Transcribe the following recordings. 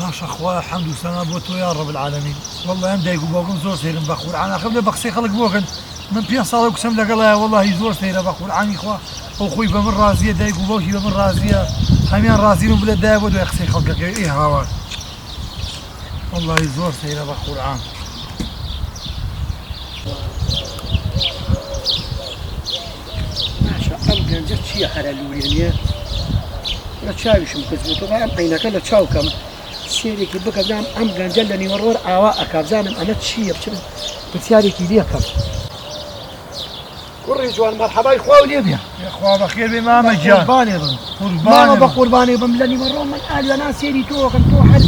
باش اخويا الحمد والسلام بوتو يا رب العالمين. والله ام دايقو بوكن زور سيرم بخور انا خبل بقسي خلق بوكن من بيان صار اقسم لك الله والله زور سيرم بخور عني اخويا اخوي بمن رازيه دايقو بوكي بمن رازيه هميان رازين بلا دايب ودو يقسي خلقك ايه هوا والله زور سيرم بخور عام. ماشا ام جنجت شي حلالورينيه لا تشاويش مكذبتو غير عينك لا تشاوكم سيريكي بك زعم ام جنجلني ورور اواك زعم انا تشيب بسياريكي ليكم كل جوان مرحبا اخويا وليبيا يا اخويا بخير بما مجان قرباني بم قرباني قرباني بم لاني مرة من قال انا سيري تو حد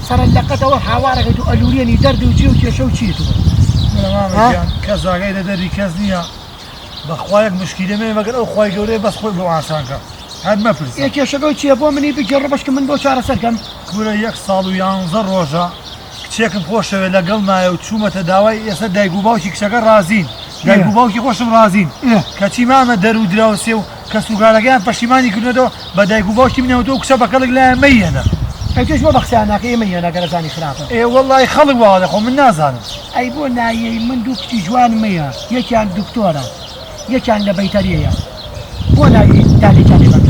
صار اللقطه وحوارك تو الوريني درد وجيوتي شو تشيتو ما مجان كذا غير دري كزنيا بخوايك مشكله ما مگر او خوای جوره بس خوي بو عسانك هاد ما فرس يا شغل شي ابو مني بجربش كم من بو شهر سركم كورا يك ساڵ و 11 ڕۆژە کچێکم خۆشەوێ لەگەڵ مایە و چوومەتە داوای ئێستا دایک و باوکی کچەکە رازین دایک و باوکی خۆشم رازین کەچی مامە دەرو دراوسێ و کە سوگارەکەیان پەشیمانی کردنەوە بە دایک و باوکی بنەوەتەوە و کچە بەکەڵک لایەن مەیەنە ئەی تۆش بۆ بەخسیاناکە ئێمەیەنە گەرەزانی خراپە ئێ وەڵڵی خەڵک وا دەخۆ من نازانم ئەی بۆ نایەی من دوو کچی جوان مەیە یەکیان دکتۆرە یەکیان لە بەیتەریەیە بۆ نایەی دانێکیان لێ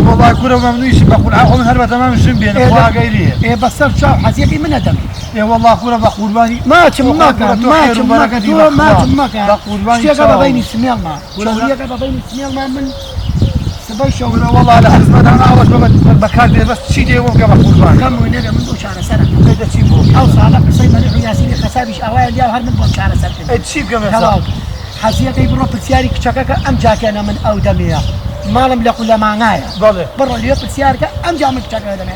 والله كورة ممنوعش بقول عاقو من هربة تمام شن بينا خوا غيريه ايه بصر شاو حزيقي من ادم ايه والله كورة بقرباني ما تمك ما تمك بقرباني شيء قبل بيني سمي الله شوريه قبل بيني سمي الله من سبي شو والله على حزمة انا عاوز بكار بس شي دي وقف بقرباني كم ونبي من دو شهر سنه هذا شي بو او صالح بصيب مريح ياسين خسابش اوائل يا هر من دو شهر سنه ايه شي كم حزيقي بروح بسياري كشكاكا ام جاكي انا من اودميه مالم لقول ما معايا برا اليوم بسيارك ام جا من كشكاكا دمي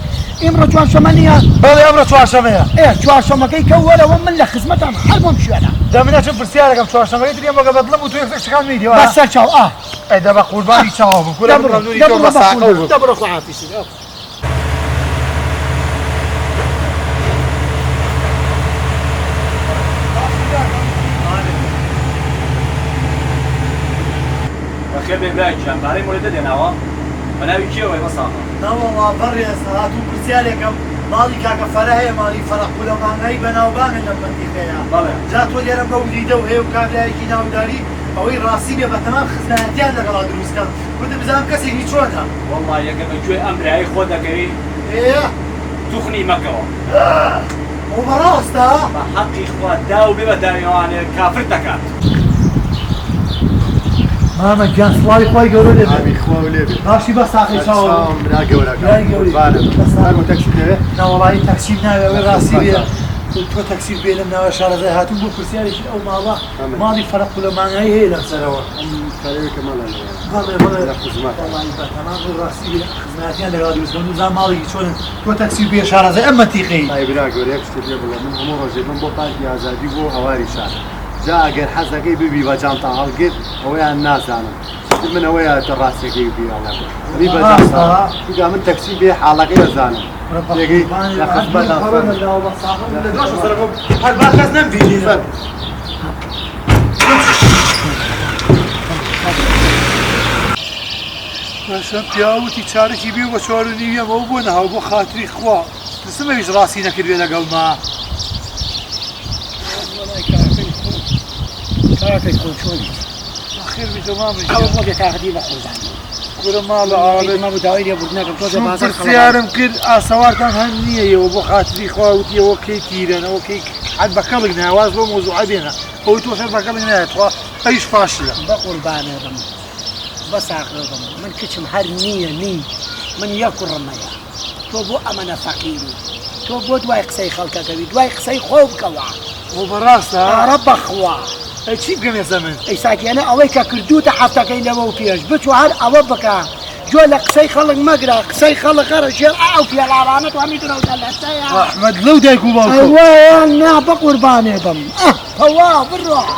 امرو جوان شمانيه بلى امرو جوان شمانيه ايه جوان شمانيه كولا ومن له خدمتها حربهم شو انا دامنا شوف بسيارك ام جوان شمانيه اليوم بقى بظلم وتوقف شكان ميدي بس شاو ايه ده بقرباني شاو كل امر نوري تو بس عقوب دبر اخو عافيسي خير بين باقي باري مولد ديناوا انا بكيو وي مصاحه لا والله بري صلاه وكرسيالكم مالي كاكا فرهي مالي فرح كل ما غيبنا وبان لما تيخيا جات ولي انا بوليده وهي وكابلاي كينا وداري او راسي بي تمام خزناتيان لقرا دروس كان كنت بزام كسي نيشونا والله يا كما جوي امري اي خود كري ايه تخني مكه وبراستا حقي اخوات داو ببدا يعني كافرتك ماما جان سوالي خوي قولوا لي عمي خوا وليبي ماشي بس اخي شاو لا قولك لا قولي انا تاكسي ده لا والله تاكسي بنا راسي بيا تو تاكسي بيا لنا شهر زي هاتو بو كرسيالي او ما الله ماضي فرق كل ما هي لا سنوا خليك كمان والله والله تمام راسي بيا خدماتي انا غادي مسكون زعما ماضي شلون تو تاكسي بيا شهر زي اما تيقي طيب لا قولك تجيب من امور جيبن بو طاق يا زادي بو هواري شهر جاء غير حزقي بيبي بجانطه هلقيت ويا الناس انا من ويا تراسي بيبي انا بيبي بجانطه تلقى من تاكسي بيه حالك يا زانه يجي لا خدمه لا والله صعب لا دوش صرفوا هل باخذ نمفي باشا بياوتي تشاركي بيه وشورني ويا موبونها وبو خاطري خوا تسمى ايش راسي نكر بيه لقل ما كاكا يكون شوي اخير بتمام او بوجه تاخدي بخرج كل ما له عارض ما بداوي يا بدنا كل بازار سيارم كل اسوار كان هنيه وبو خاطري خواتي وكي كيرن وكي حد بكلنا واز لو موضوع بينا هو توصل بكلنا ايش فاشله بقربان هذا بس اخرهم من كتم هر نيه من ياكل رمايا تو بو امانه فقير تو بو دواي قسي خلقك دواي قسي خوب كوا وبراسها رب اخوا ايش بكم يا زمن اي ساكي انا اويك كردوت حتى كاين لو فيش بتو هر اوبك جول قسي خلق مقرا قسي خلق خرج او في العرانات وعميدنا ولا احمد لو دايكو باكو ايوه انا بقربان هذا هو بالروح